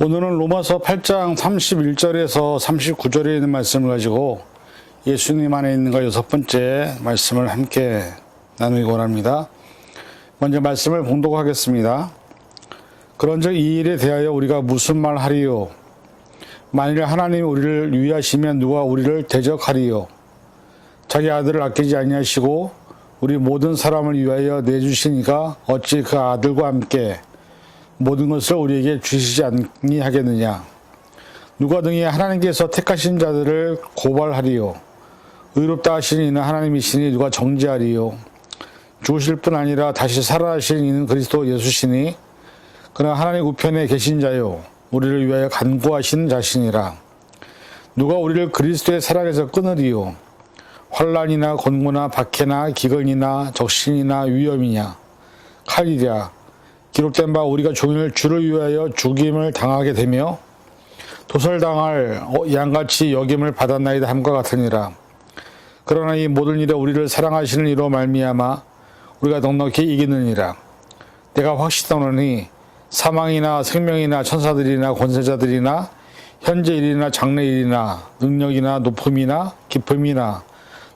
오늘은 로마서 8장 31절에서 39절에 있는 말씀을 가지고 예수님 안에 있는 것 6번째 말씀을 함께 나누기 원합니다. 먼저 말씀을 봉독하겠습니다. 그런즉 이 일에 대하여 우리가 무슨 말 하리요? 만일 하나님이 우리를 위하시면 누가 우리를 대적하리요? 자기 아들을 아끼지 아니하시고 우리 모든 사람을 위하여 내주시니까 어찌 그 아들과 함께 모든 것을 우리에게 주시지 아니하겠느냐? 누가 등이 하나님께서 택하신 자들을 고발하리요? 의롭다 하신 이는 하나님이시니 누가 정죄하리요? 죽으실 뿐 아니라 다시 살아나신 이는 그리스도 예수시니 그러나 하나님 우편에 계신 자요 우리를 위하여 간구하신 자시니라. 누가 우리를 그리스도의 사랑에서 끊으리요? 환난이나 곤고나 박해나 기근이나 적신이나 위험이냐? 칼이랴. 기록된 바 우리가 종일 주를 위하여 죽임을 당하게 되며 도살당할 양같이 여김을 받았나이다 함과 같으니라. 그러나 이 모든 일에 우리를 사랑하시는 이로 말미암아 우리가 넉넉히 이기느니라. 내가 확신하노니 사망이나 생명이나 천사들이나 권세자들이나 현재 일이나 장래 일이나 능력이나 높음이나 깊음이나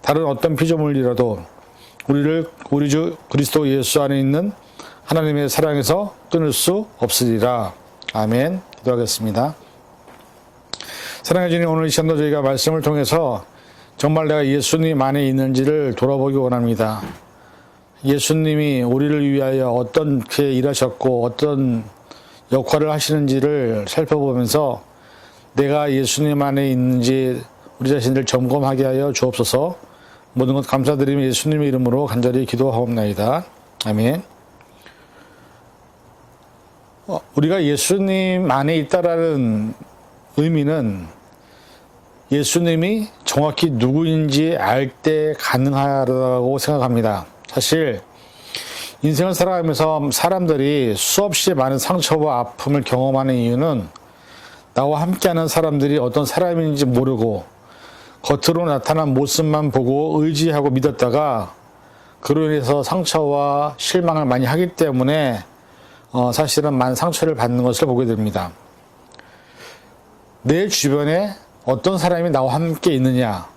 다른 어떤 피조물이라도 우리를 우리 주 그리스도 예수 안에 있는 하나님의 사랑에서 끊을 수 없으리라. 아멘. 기도하겠습니다. 사랑해 주님, 오늘 이 시간도 저희가 말씀을 통해서 정말 내가 예수님 안에 있는지를 돌아보기 원합니다. 예수님이 우리를 위하여 어떻게 일하셨고 어떤 역할을 하시는지를 살펴보면서 내가 예수님 안에 있는지 우리 자신을 점검하게 하여 주옵소서. 모든 것 감사드리며 예수님의 이름으로 간절히 기도하옵나이다. 아멘. 우리가 예수님 안에 있다라는 의미는 예수님이 정확히 누구인지 알 때 가능하다고 생각합니다. 사실 인생을 살아가면서 사람들이 수없이 많은 상처와 아픔을 경험하는 이유는 나와 함께하는 사람들이 어떤 사람인지 모르고 겉으로 나타난 모습만 보고 의지하고 믿었다가 그로 인해서 상처와 실망을 많이 하기 때문에 사실은 많은 상처를 받는 것을 보게 됩니다. 내 주변에 어떤 사람이 나와 함께 있느냐,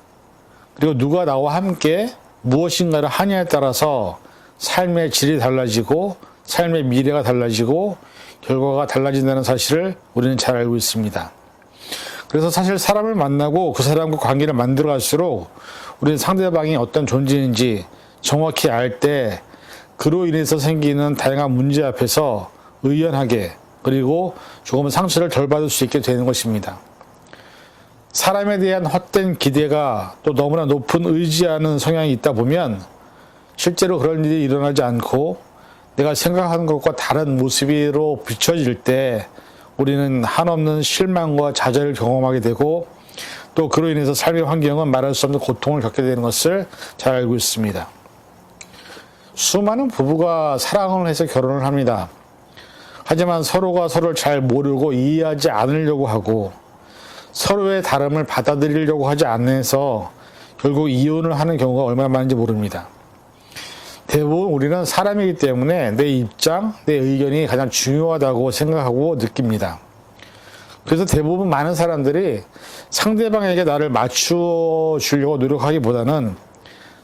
그리고 누가 나와 함께 무엇인가를 하냐에 따라서 삶의 질이 달라지고 삶의 미래가 달라지고 결과가 달라진다는 사실을 우리는 잘 알고 있습니다. 그래서 사실 사람을 만나고 그 사람과 관계를 만들어 갈수록 우리는 상대방이 어떤 존재인지 정확히 알 때 그로 인해서 생기는 다양한 문제 앞에서 의연하게 그리고 조금은 상처를 덜 받을 수 있게 되는 것입니다. 사람에 대한 헛된 기대가 또 너무나 높은 의지하는 성향이 있다 보면 실제로 그런 일이 일어나지 않고 내가 생각하는 것과 다른 모습으로 비춰질 때 우리는 한없는 실망과 좌절을 경험하게 되고 또 그로 인해서 삶의 환경은 말할 수 없는 고통을 겪게 되는 것을 잘 알고 있습니다. 수많은 부부가 사랑을 해서 결혼을 합니다. 하지만 서로가 서로를 잘 모르고 이해하지 않으려고 하고 서로의 다름을 받아들이려고 하지 않아서 결국 이혼을 하는 경우가 얼마나 많은지 모릅니다. 대부분 우리는 사람이기 때문에 내 입장, 내 의견이 가장 중요하다고 생각하고 느낍니다. 그래서 대부분 많은 사람들이 상대방에게 나를 맞춰주려고 노력하기보다는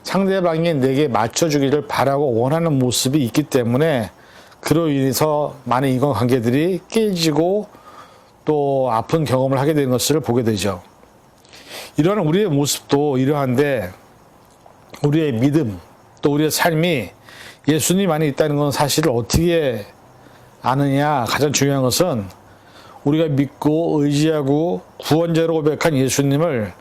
상대방이 내게 맞춰주기를 바라고 원하는 모습이 있기 때문에 그로 인해서 많은 인간관계들이 깨지고 또 아픈 경험을 하게 되는 것을 보게 되죠. 이러한 우리의 모습도 이러한데 우리의 믿음 또 우리의 삶이 예수님 안에 있다는 건 사실을 어떻게 아느냐, 가장 중요한 것은 우리가 믿고 의지하고 구원자로 고백한 예수님을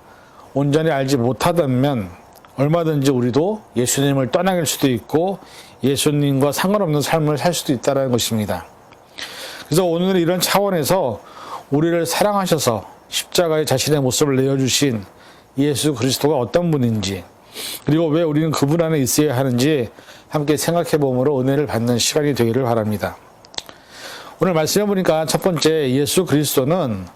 온전히 알지 못하다면 얼마든지 우리도 예수님을 떠나길 수도 있고 예수님과 상관없는 삶을 살 수도 있다는 것입니다. 그래서 오늘은 이런 차원에서 우리를 사랑하셔서 십자가에 자신의 모습을 내어주신 예수 그리스도가 어떤 분인지 그리고 왜 우리는 그분 안에 있어야 하는지 함께 생각해 보므로 은혜를 받는 시간이 되기를 바랍니다. 오늘 말씀해 보니까 첫 번째 예수 그리스도는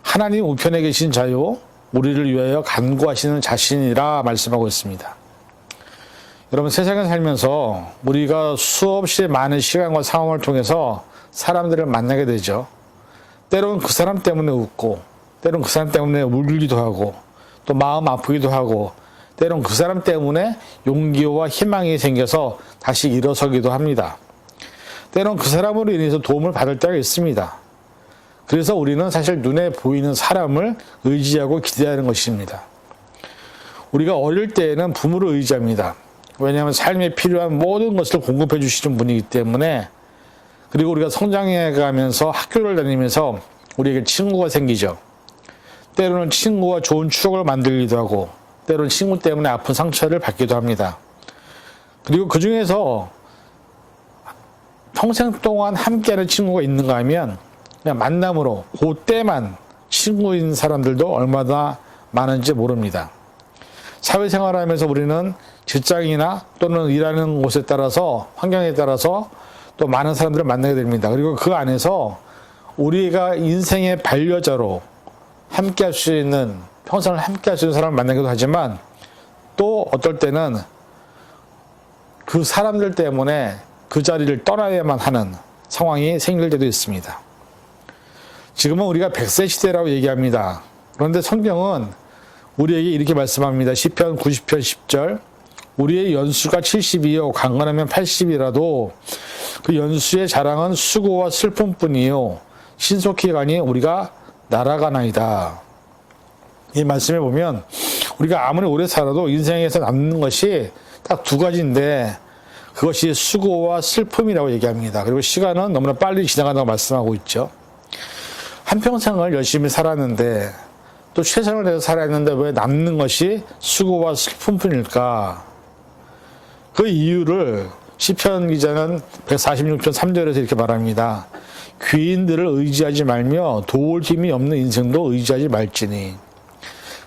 하나님 우편에 계신 자요 우리를 위하여 간구하시는 자신이라 말씀하고 있습니다. 여러분, 세상에 살면서 우리가 수없이 많은 시간과 상황을 통해서 사람들을 만나게 되죠. 때로는 그 사람 때문에 웃고, 때로는 그 사람 때문에 울기도 하고, 또 마음 아프기도 하고, 때로는 그 사람 때문에 용기와 희망이 생겨서 다시 일어서기도 합니다. 때로는 그 사람으로 인해서 도움을 받을 때가 있습니다. 그래서 우리는 사실 눈에 보이는 사람을 의지하고 기대하는 것입니다. 우리가 어릴 때에는 부모를 의지합니다. 왜냐하면 삶에 필요한 모든 것을 공급해 주시는 분이기 때문에. 그리고 우리가 성장해 가면서 학교를 다니면서 우리에게 친구가 생기죠. 때로는 친구와 좋은 추억을 만들기도 하고, 때로는 친구 때문에 아픈 상처를 받기도 합니다. 그리고 그 중에서 평생 동안 함께하는 친구가 있는가 하면 그냥 만남으로 그때만 친구인 사람들도 얼마나 많은지 모릅니다. 사회생활을 하면서 우리는 직장이나 또는 일하는 곳에 따라서, 환경에 따라서 또 많은 사람들을 만나게 됩니다. 그리고 그 안에서 우리가 인생의 반려자로 함께 할 수 있는, 평생을 함께 할 수 있는 사람을 만나기도 하지만, 또 어떨 때는 그 사람들 때문에 그 자리를 떠나야만 하는 상황이 생길 때도 있습니다. 지금은 우리가 100세 시대라고 얘기합니다. 그런데 성경은 우리에게 이렇게 말씀합니다. 시편 90편 10절. 우리의 연수가 70이요 강건하면 80이라도 그 연수의 자랑은 수고와 슬픔뿐이요 신속히 가니 우리가 날아가나이다. 이 말씀에 보면 우리가 아무리 오래 살아도 인생에서 남는 것이 딱 두 가지인데, 그것이 수고와 슬픔이라고 얘기합니다. 그리고 시간은 너무나 빨리 지나간다고 말씀하고 있죠. 한평생을 열심히 살았는데, 또 최선을 다해서 살았는데 왜 남는 것이 수고와 슬픔뿐일까? 그 이유를 시편 기자는 146편 3절에서 이렇게 말합니다. 귀인들을 의지하지 말며 도울 힘이 없는 인생도 의지하지 말지니.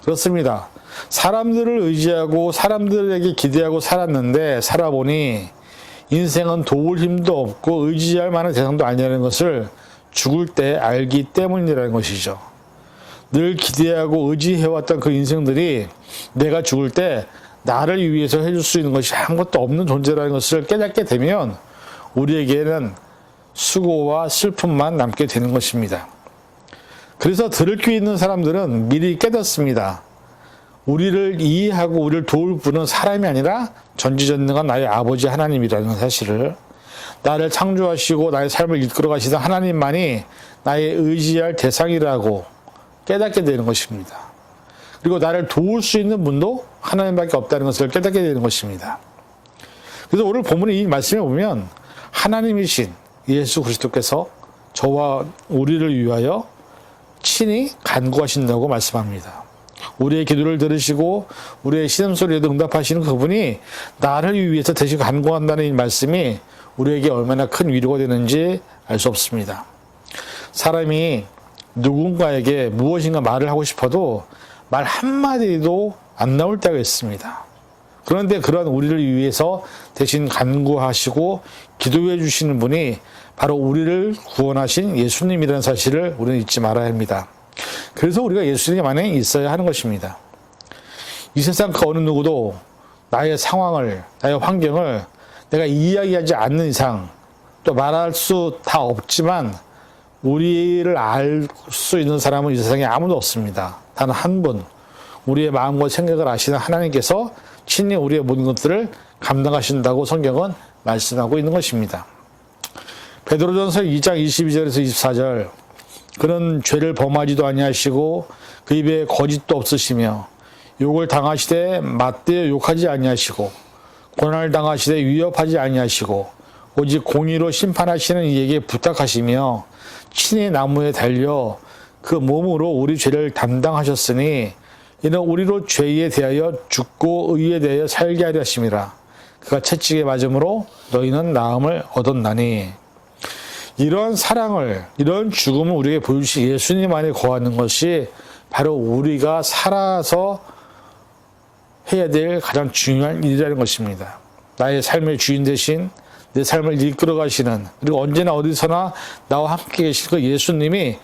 그렇습니다. 사람들을 의지하고 사람들에게 기대하고 살았는데 살아보니 인생은 도울 힘도 없고 의지할 만한 대상도 아니라는 것을 죽을 때 알기 때문이라는 것이죠. 늘 기대하고 의지해왔던 그 인생들이 내가 죽을 때 나를 위해서 해줄 수 있는 것이 아무것도 없는 존재라는 것을 깨닫게 되면 우리에게는 수고와 슬픔만 남게 되는 것입니다. 그래서 들을 귀 있는 사람들은 미리 깨닫습니다. 우리를 이해하고 우리를 도울 분은 사람이 아니라 전지전능한 나의 아버지 하나님이라는 사실을, 나를 창조하시고 나의 삶을 이끌어 가시던 하나님만이 나의 의지할 대상이라고 깨닫게 되는 것입니다. 그리고 나를 도울 수 있는 분도 하나님밖에 없다는 것을 깨닫게 되는 것입니다. 그래서 오늘 본문의 이 말씀에 보면 하나님이신 예수 그리스도께서 저와 우리를 위하여 친히 간구하신다고 말씀합니다. 우리의 기도를 들으시고 우리의 신음소리에도 응답하시는 그분이 나를 위해서 대신 간구한다는 이 말씀이 우리에게 얼마나 큰 위로가 되는지 알 수 없습니다. 사람이 누군가에게 무엇인가 말을 하고 싶어도 말 한마디도 안 나올 때가 있습니다. 그런데 그런 우리를 위해서 대신 간구하시고 기도해 주시는 분이 바로 우리를 구원하신 예수님이라는 사실을 우리는 잊지 말아야 합니다. 그래서 우리가 예수님 안에 있어야 하는 것입니다. 이 세상 그 어느 누구도 나의 상황을, 나의 환경을 내가 이야기하지 않는 이상, 또 말할 수 다 없지만 우리를 알 수 있는 사람은 이 세상에 아무도 없습니다. 단 한 분, 우리의 마음과 생각을 아시는 하나님께서 친히 우리의 모든 것들을 감당하신다고 성경은 말씀하고 있는 것입니다. 베드로전서 2장 22절에서 24절, 그는 죄를 범하지도 아니하시고 그 입에 거짓도 없으시며 욕을 당하시되 맞대어 욕하지 아니하시고 고난을 당하시되 위협하지 아니하시고 오직 공의로 심판하시는 이에게 부탁하시며 친히 나무에 달려 그 몸으로 우리 죄를 담당하셨으니 이는 우리로 죄에 대하여 죽고 의에 대하여 살게 하려 하심이라. 그가 채찍에 맞음으로 너희는 나음을 얻었나니. 이런 사랑을, 이런 죽음을 우리에게 보여주신 예수님 안에 거하는 것이 바로 우리가 살아서 해야 될 가장 중요한 일이라는 것입니다. 나의 삶의 주인 대신 내 삶을 이끌어 가시는, 그리고 언제나 어디서나 나와 함께 계실 그 예수님이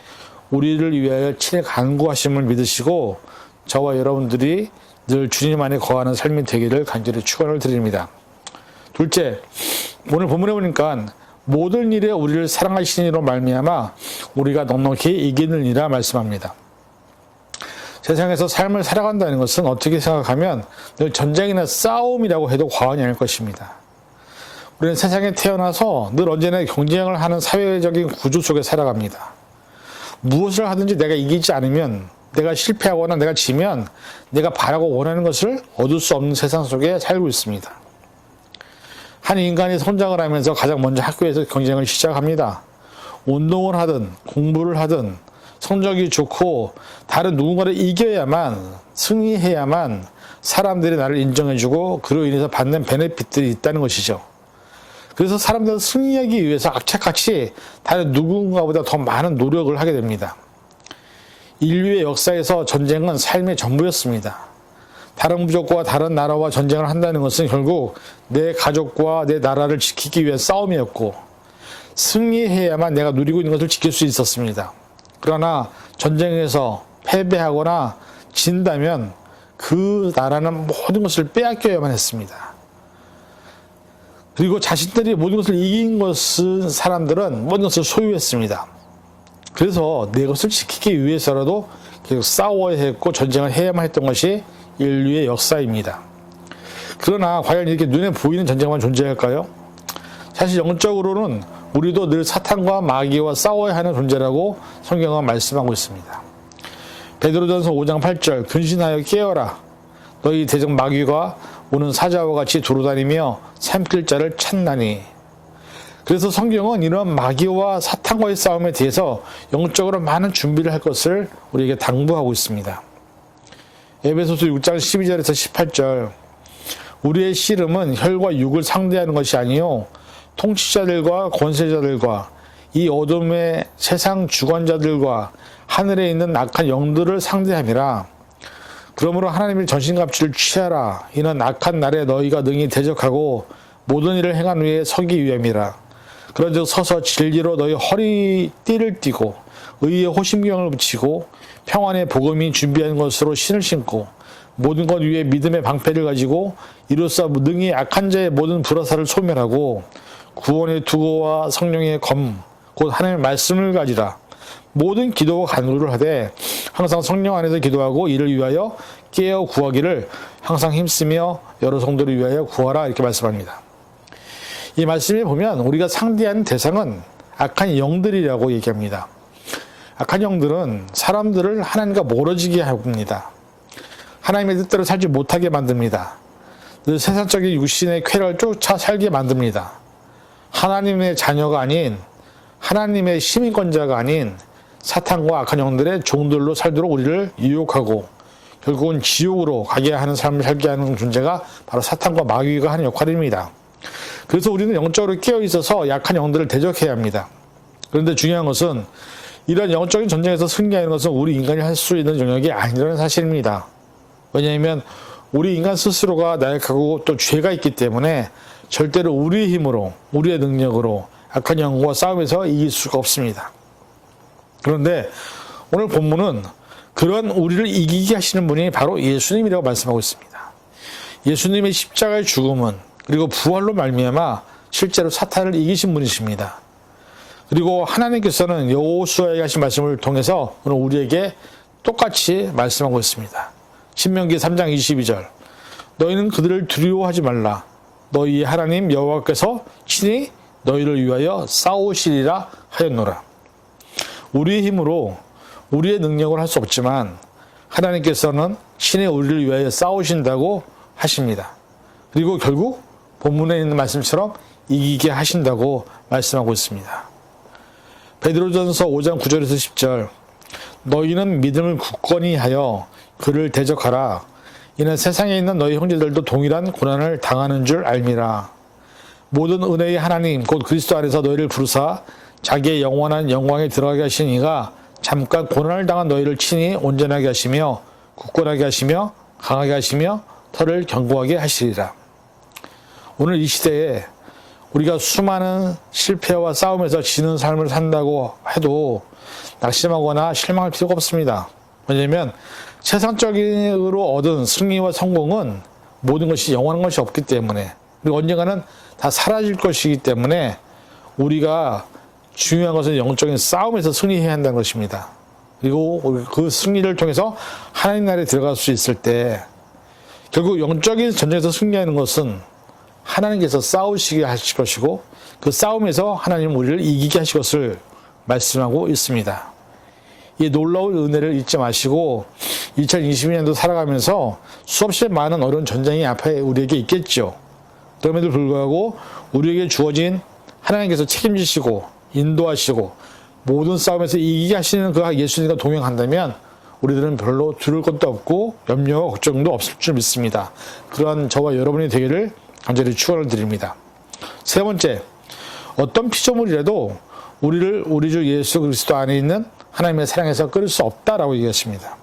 우리를 위하여 친히 간구하심을 믿으시고 저와 여러분들이 늘 주님 안에 거하는 삶이 되기를 간절히 축원을 드립니다. 둘째, 오늘 본문에 보니까 모든 일에 우리를 사랑하시니로 말미암아 우리가 넉넉히 이기느니라 말씀합니다. 세상에서 삶을 살아간다는 것은 어떻게 생각하면 늘 전쟁이나 싸움이라고 해도 과언이 아닐 것입니다. 우리는 세상에 태어나서 늘 언제나 경쟁을 하는 사회적인 구조 속에 살아갑니다. 무엇을 하든지 내가 이기지 않으면, 내가 실패하거나 내가 지면 내가 바라고 원하는 것을 얻을 수 없는 세상 속에 살고 있습니다. 한 인간이 성장을 하면서 가장 먼저 학교에서 경쟁을 시작합니다. 운동을 하든 공부를 하든 성적이 좋고 다른 누군가를 이겨야만, 승리해야만 사람들이 나를 인정해주고 그로 인해서 받는 베네핏들이 있다는 것이죠. 그래서 사람들은 승리하기 위해서 악착같이 다른 누군가보다 더 많은 노력을 하게 됩니다. 인류의 역사에서 전쟁은 삶의 전부였습니다. 다른 부족과 다른 나라와 전쟁을 한다는 것은 결국 내 가족과 내 나라를 지키기 위한 싸움이었고, 승리해야만 내가 누리고 있는 것을 지킬 수 있었습니다. 그러나 전쟁에서 패배하거나 진다면 그 나라는 모든 것을 빼앗겨야만 했습니다. 그리고 자신들이 모든 것을 이긴 것은 사람들은 모든 것을 소유했습니다. 그래서 내 것을 지키기 위해서라도 계속 싸워야 했고 전쟁을 해야만 했던 것이 인류의 역사입니다. 그러나 과연 이렇게 눈에 보이는 전쟁만 존재할까요? 사실 영적으로는 우리도 늘 사탄과 마귀와 싸워야 하는 존재라고 성경은 말씀하고 있습니다. 베드로전서 5장 8절 근신하여 깨어라. 너희 대적 마귀가 오는 사자와 같이 두루다니며 삼킬 자를 찾나니. 그래서 성경은 이런 마귀와 사탄과의 싸움에 대해서 영적으로 많은 준비를 할 것을 우리에게 당부하고 있습니다. 에베소서 6장 12절에서 18절 우리의 씨름은 혈과 육을 상대하는 것이 아니요 통치자들과 권세자들과 이 어둠의 세상 주관자들과 하늘에 있는 악한 영들을 상대함이라. 그러므로 하나님의 전신갑주를 취하라. 이는 악한 날에 너희가 능히 대적하고 모든 일을 행한 후에 서기 위함이라. 그런즉 서서 진리로 너희 허리띠를 띠고 의의 호심경을 붙이고 평안의 복음이 준비한 것으로 신을 신고 모든 것 위에 믿음의 방패를 가지고 이로써 능히 악한 자의 모든 불화살을 소멸하고 구원의 투구와 성령의 검 곧 하나님의 말씀을 가지라. 모든 기도와 간구를 하되 항상 성령 안에서 기도하고 이를 위하여 깨어 구하기를 항상 힘쓰며 여러 성도를 위하여 구하라. 이렇게 말씀합니다. 이 말씀에 보면 우리가 상대하는 대상은 악한 영들이라고 얘기합니다. 악한 영들은 사람들을 하나님과 멀어지게 합니다. 하나님의 뜻대로 살지 못하게 만듭니다. 늘 세상적인 육신의 쾌락을 쫓아 살게 만듭니다. 하나님의 자녀가 아닌, 하나님의 시민권자가 아닌 사탄과 악한 영들의 종들로 살도록 우리를 유혹하고 결국은 지옥으로 가게 하는 삶을 살게 하는 존재가 바로 사탄과 마귀가 하는 역할입니다. 그래서 우리는 영적으로 깨어 있어서 약한 영들을 대적해야 합니다. 그런데 중요한 것은 이런 영적인 전쟁에서 승리하는 것은 우리 인간이 할 수 있는 영역이 아니라는 사실입니다. 왜냐하면 우리 인간 스스로가 나약하고 또 죄가 있기 때문에 절대로 우리의 힘으로, 우리의 능력으로 악한 영과 싸움에서 이길 수가 없습니다. 그런데 오늘 본문은 그런 우리를 이기게 하시는 분이 바로 예수님이라고 말씀하고 있습니다. 예수님의 십자가의 죽음은 그리고 부활로 말미암아 실제로 사탄을 이기신 분이십니다. 그리고 하나님께서는 여호수아에게 하신 말씀을 통해서 오늘 우리에게 똑같이 말씀하고 있습니다. 신명기 3장 22절 너희는 그들을 두려워하지 말라. 너희의 하나님 여호와께서 친히 너희를 위하여 싸우시리라 하였노라. 우리의 힘으로 우리의 능력을 할 수 없지만 하나님께서는 친히 우리를 위하여 싸우신다고 하십니다. 그리고 결국 본문에 있는 말씀처럼 이기게 하신다고 말씀하고 있습니다. 베드로전서 5장 9절에서 10절 너희는 믿음을 굳건히 하여 그를 대적하라. 이는 세상에 있는 너희 형제들도 동일한 고난을 당하는 줄 알미라. 모든 은혜의 하나님 곧 그리스도 안에서 너희를 부르사 자기의 영원한 영광에 들어가게 하신 이가 잠깐 고난을 당한 너희를 친히 온전하게 하시며 굳건하게 하시며 강하게 하시며 털을 견고하게 하시리라. 오늘 이 시대에 우리가 수많은 실패와 싸움에서 지는 삶을 산다고 해도 낙심하거나 실망할 필요가 없습니다. 왜냐하면 세상적으로 얻은 승리와 성공은 모든 것이 영원한 것이 없기 때문에 그리고 언젠가는 다 사라질 것이기 때문에 우리가 중요한 것은 영적인 싸움에서 승리해야 한다는 것입니다. 그리고 그 승리를 통해서 하나님 나라에 들어갈 수 있을 때 결국 영적인 전쟁에서 승리하는 것은 하나님께서 싸우시게 하실 것이고 그 싸움에서 하나님은 우리를 이기게 하실 것을 말씀하고 있습니다. 이 놀라운 은혜를 잊지 마시고 2022년도 살아가면서 수없이 많은 어려운 전쟁이 앞에 우리에게 있겠죠. 그럼에도 불구하고 우리에게 주어진 하나님께서 책임지시고 인도하시고 모든 싸움에서 이기게 하시는 그 예수님과 동행한다면 우리들은 별로 두려울 것도 없고 염려와 걱정도 없을 줄 믿습니다. 그러한 저와 여러분이 되기를 간절히 축원을 드립니다. 세 번째, 어떤 피조물이라도 우리를 우리 주 예수 그리스도 안에 있는 하나님의 사랑에서 끊을 수 없다라고 얘기했습니다.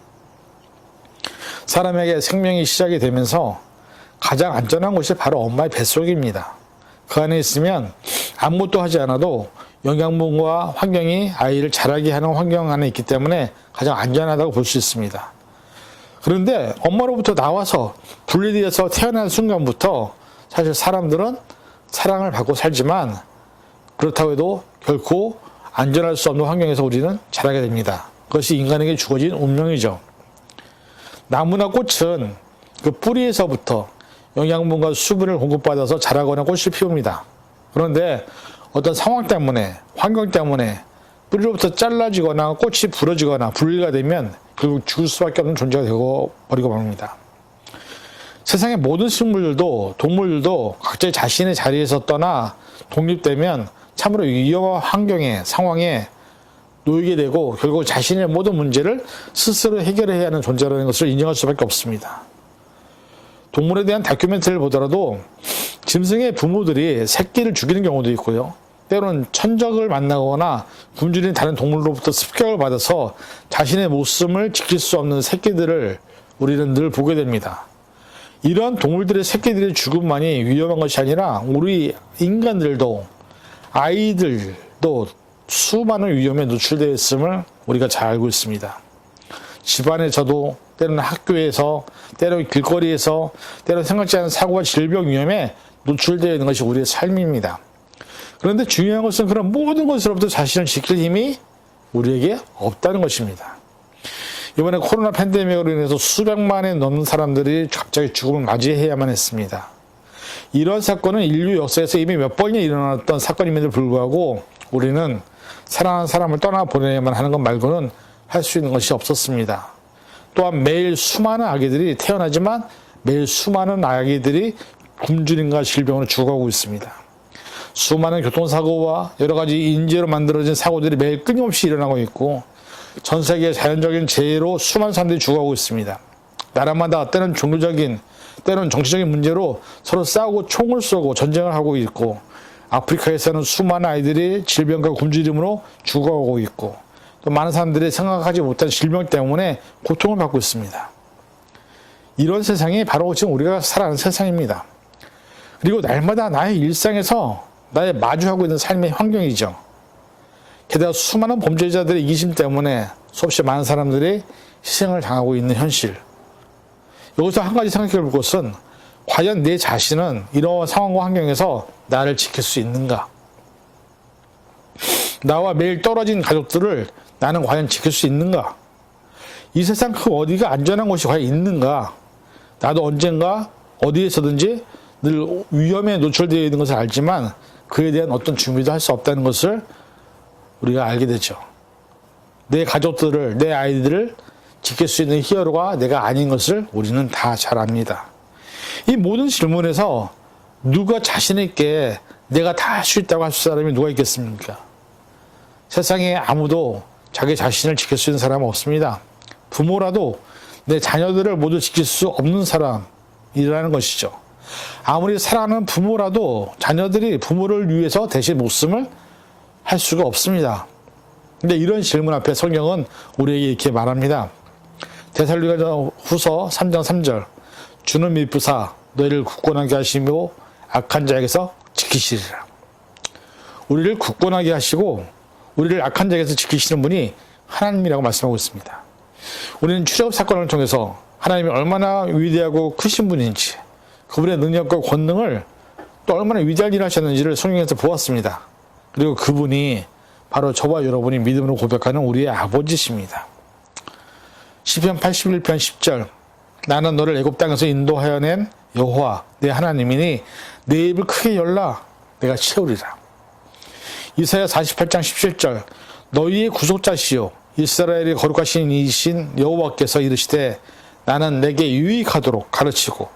사람에게 생명이 시작이 되면서 가장 안전한 곳이 바로 엄마의 뱃속입니다. 그 안에 있으면 아무것도 하지 않아도 영양분과 환경이 아이를 자라게 하는 환경 안에 있기 때문에 가장 안전하다고 볼 수 있습니다. 그런데 엄마로부터 나와서 분리되어서 태어난 순간부터 사실 사람들은 사랑을 받고 살지만 그렇다고 해도 결코 안전할 수 없는 환경에서 우리는 자라게 됩니다. 그것이 인간에게 주어진 운명이죠. 나무나 꽃은 그 뿌리에서부터 영양분과 수분을 공급받아서 자라거나 꽃을 피웁니다. 그런데 어떤 상황 때문에, 환경 때문에 뿌리로부터 잘라지거나 꽃이 부러지거나 분리가 되면 결국 죽을 수밖에 없는 존재가 되고 버리고 맙니다. 세상의 모든 식물들도 동물들도 각자 자신의 자리에서 떠나 독립되면 참으로 위험한 환경에, 상황에 놓이게 되고 결국 자신의 모든 문제를 스스로 해결해야 하는 존재라는 것을 인정할 수밖에 없습니다. 동물에 대한 다큐멘터리를 보더라도 짐승의 부모들이 새끼를 죽이는 경우도 있고요. 때로는 천적을 만나거나 굶주린 다른 동물로부터 습격을 받아서 자신의 목숨을 지킬 수 없는 새끼들을 우리는 늘 보게 됩니다. 이런 동물들의 새끼들의 죽음만이 위험한 것이 아니라 우리 인간들도 아이들도 수많은 위험에 노출되어 있음을 우리가 잘 알고 있습니다. 집안에서도 때로는 학교에서 때로는 길거리에서 때로는 생각지 않은 사고와 질병 위험에 노출되어 있는 것이 우리의 삶입니다. 그런데 중요한 것은 그런 모든 것으로부터 자신을 지킬 힘이 우리에게 없다는 것입니다. 이번에 코로나 팬데믹으로 인해서 수백만에 넘는 사람들이 갑자기 죽음을 맞이해야만 했습니다. 이런 사건은 인류 역사에서 이미 몇 번이나 일어났던 사건임에도 불구하고 우리는 사랑하는 사람을 떠나보내야만 하는 것 말고는 할 수 있는 것이 없었습니다. 또한 매일 수많은 아기들이 태어나지만 매일 수많은 아기들이 굶주림과 질병으로 죽어가고 있습니다. 수많은 교통사고와 여러 가지 인재로 만들어진 사고들이 매일 끊임없이 일어나고 있고 전 세계 자연적인 재해로 수많은 사람들이 죽어가고 있습니다. 나라마다 때는 종교적인 때는 정치적인 문제로 서로 싸우고 총을 쏘고 전쟁을 하고 있고 아프리카에서는 수많은 아이들이 질병과 굶주림으로 죽어가고 있고 또 많은 사람들이 생각하지 못한 질병 때문에 고통을 받고 있습니다. 이런 세상이 바로 지금 우리가 살아가는 세상입니다. 그리고 날마다 나의 일상에서 나의 마주하고 있는 삶의 환경이죠. 게다가 수많은 범죄자들의 이기심 때문에 수없이 많은 사람들이 희생을 당하고 있는 현실. 여기서 한 가지 생각해 볼 것은 과연 내 자신은 이러한 상황과 환경에서 나를 지킬 수 있는가? 나와 매일 떨어진 가족들을 나는 과연 지킬 수 있는가? 이 세상 그 어디가 안전한 곳이 과연 있는가? 나도 언젠가 어디에서든지 늘 위험에 노출되어 있는 것을 알지만 그에 대한 어떤 준비도 할 수 없다는 것을 우리가 알게 되죠. 내 가족들을, 내 아이들을 지킬 수 있는 히어로가 내가 아닌 것을 우리는 다 잘 압니다. 이 모든 질문에서 누가 자신 있게 내가 다 할 수 있다고 할 사람이 누가 있겠습니까? 세상에 아무도 자기 자신을 지킬 수 있는 사람은 없습니다. 부모라도 내 자녀들을 모두 지킬 수 없는 사람이라는 것이죠. 아무리 사랑하는 부모라도 자녀들이 부모를 위해서 대신 목숨을 할 수가 없습니다. 근데 이런 질문 앞에 성경은 우리에게 이렇게 말합니다. 데살로니가 후서 3장 3절 주는 미쁘사 너희를 굳건하게 하시며 악한 자에게서 지키시리라. 우리를 굳건하게 하시고 우리를 악한 자에게서 지키시는 분이 하나님이라고 말씀하고 있습니다. 우리는 출애굽 사건을 통해서 하나님이 얼마나 위대하고 크신 분인지 그분의 능력과 권능을 또 얼마나 위대한 일을 하셨는지를 성경에서 보았습니다. 그리고 그분이 바로 저와 여러분이 믿음으로 고백하는 우리의 아버지십니다. 시편 81편 10절 나는 너를 애굽 땅에서 인도하여 낸 여호와 내 하나님이니 내 입을 크게 열라 내가 채우리라. 이사야 48장 17절 너희의 구속자시요 이스라엘의 거룩하신 이신 여호와께서 이르시되 나는 내게 유익하도록 가르치고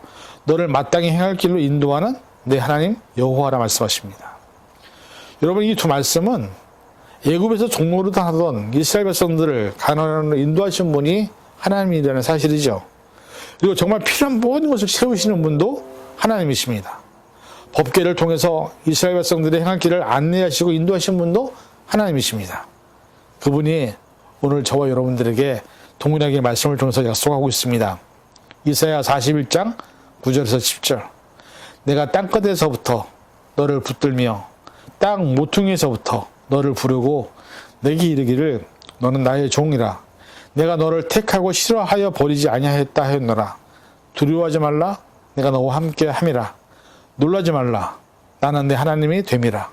너를 마땅히 행할 길로 인도하는 내 하나님 여호와라 말씀하십니다. 여러분, 이 두 말씀은 애굽에서 종노릇 하던 이스라엘 백성들을 가나안으로 인도하신 분이 하나님이라는 사실이죠. 그리고 정말 필요한 모든 것을 채우시는 분도 하나님이십니다. 법궤를 통해서 이스라엘 백성들의 행할 길을 안내하시고 인도하신 분도 하나님이십니다. 그분이 오늘 저와 여러분들에게 동일하게 말씀을 통해서 약속하고 있습니다. 이사야 41장 9절에서 10절 내가 땅끝에서부터 너를 붙들며 땅 모퉁이에서부터 너를 부르고 내게 이르기를 너는 나의 종이라 내가 너를 택하고 싫어하여 버리지 아니하였다 하였노라. 두려워하지 말라 내가 너와 함께 함이라. 놀라지 말라 나는 내 하나님이 됨이라.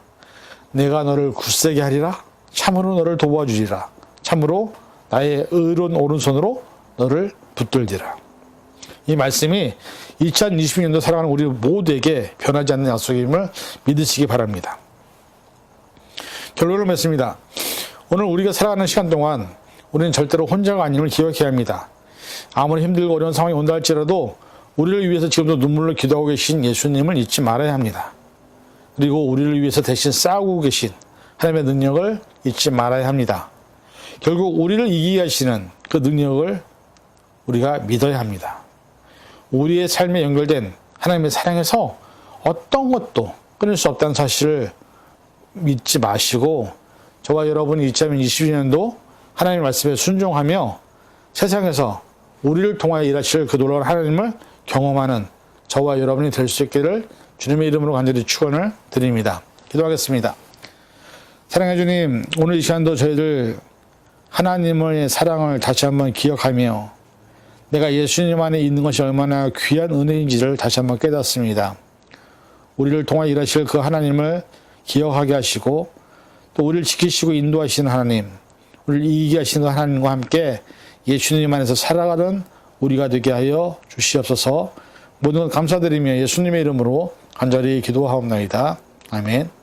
내가 너를 굳세게 하리라. 참으로 너를 도와주리라. 참으로 나의 의로운 오른손으로 너를 붙들리라. 이 말씀이 2020년도 살아가는 우리 모두에게 변하지 않는 약속임을 믿으시기 바랍니다. 결론을 맺습니다. 오늘 우리가 살아가는 시간 동안 우리는 절대로 혼자가 아님을 기억해야 합니다. 아무리 힘들고 어려운 상황이 온다 할지라도 우리를 위해서 지금도 눈물로 기도하고 계신 예수님을 잊지 말아야 합니다. 그리고 우리를 위해서 대신 싸우고 계신 하나님의 능력을 잊지 말아야 합니다. 결국 우리를 이기게 하시는 그 능력을 우리가 믿어야 합니다. 우리의 삶에 연결된 하나님의 사랑에서 어떤 것도 끊을 수 없다는 사실을 믿지 마시고 저와 여러분이 2022년도 하나님의 말씀에 순종하며 세상에서 우리를 통하여 일하실 그 놀라운 하나님을 경험하는 저와 여러분이 될 수 있기를 주님의 이름으로 간절히 축원을 드립니다. 기도하겠습니다. 사랑해 주님, 오늘 이 시간도 저희들 하나님의 사랑을 다시 한번 기억하며 내가 예수님 안에 있는 것이 얼마나 귀한 은혜인지를 다시 한번 깨닫습니다. 우리를 통하여 일하실 그 하나님을 기억하게 하시고 또 우리를 지키시고 인도하시는 하나님, 우리를 이기게 하시는 하나님과 함께 예수님 안에서 살아가는 우리가 되게 하여 주시옵소서. 모든 것 감사드리며 예수님의 이름으로 간절히 기도하옵나이다. 아멘.